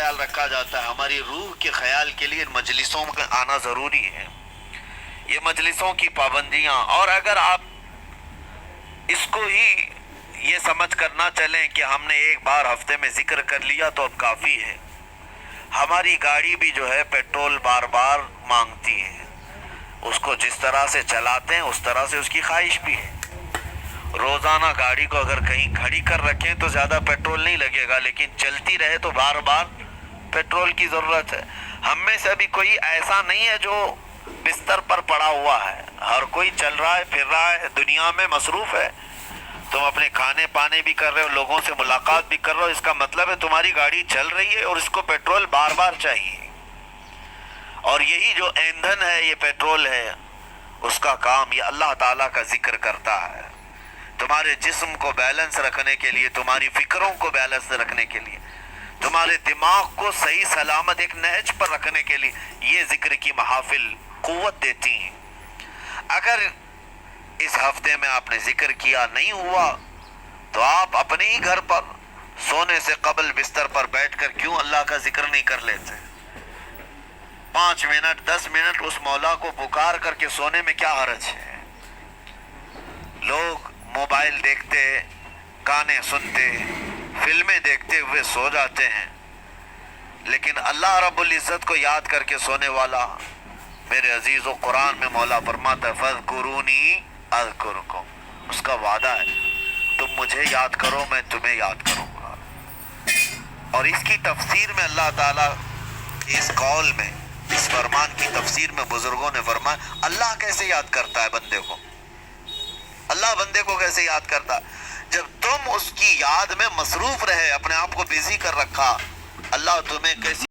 خیال رکھا جاتا ہے، ہماری روح کے خیال کے لیے مجلسوں میں آنا ضروری ہے، یہ مجلسوں کی پابندیاں. اور اگر آپ اس کو ہی یہ سمجھ کر نہ چلیں کہ ہم نے ایک بار ہفتے میں ذکر کر لیا تو اب کافی ہے. ہماری گاڑی بھی جو ہے پیٹرول بار بار مانگتی ہے، اس کو جس طرح سے چلاتے ہیں اس طرح سے اس کی خواہش بھی ہے. روزانہ گاڑی کو اگر کہیں کھڑی کر رکھیں تو زیادہ پیٹرول نہیں لگے گا، لیکن چلتی رہے تو بار بار پیٹرول کی ضرورت ہے. ہم میں سے ابھی کوئی ایسا نہیں ہے جو بستر پر پڑا ہوا ہے، ہر کوئی چل رہا ہے، پھر رہا ہے، دنیا میں مصروف ہے. تم اپنے کھانے پانے بھی کر رہے ہو، لوگوں سے ملاقات بھی کر رہے ہو، اس کا مطلب ہے تمہاری گاڑی چل رہی ہے اور اس کو پیٹرول بار بار چاہیے. اور یہی جو ایندھن ہے، یہ پیٹرول ہے، اس کا کام یہ اللہ تعالیٰ کا ذکر کرتا ہے. تمہارے جسم کو بیلنس رکھنے کے لیے، تمہاری فکروں کو بیلنس رکھنے کے لیے، تمہارے دماغ کو صحیح سلامت ایک نہج پر رکھنے کے لیے یہ ذکر کی محافل قوت دیتی ہیں. اگر اس ہفتے میں آپ نے ذکر کیا نہیں ہوا تو آپ اپنے ہی گھر پر سونے سے قبل بستر پر بیٹھ کر کیوں اللہ کا ذکر نہیں کر لیتے؟ 5 منٹ 10 منٹ اس مولا کو پکار کر کے سونے میں کیا حرج ہے؟ لوگ موبائل دیکھتے، گانے سنتے، فلمیں دیکھتے ہوئے سو جاتے ہیں، لیکن اللہ رب العزت کو یاد کر کے سونے والا، میرے عزیز و قرآن میں مولا فرماتا ہے فَاذْكُرُونِي أَذْكُرْكُمْ، اس کا وعدہ ہے تم مجھے یاد کرو میں تمہیں یاد کروں گا. اور اس کی تفسیر میں اللہ تعالیٰ اس قول میں، اس فرمان کی تفسیر میں بزرگوں نے فرمایا اللہ کیسے یاد کرتا ہے بندے کو؟ اللہ بندے کو کیسے یاد کرتا؟ جب تم اس کی یاد میں مصروف رہے، اپنے آپ کو بزی کر رکھا، اللہ تمہیں کیسی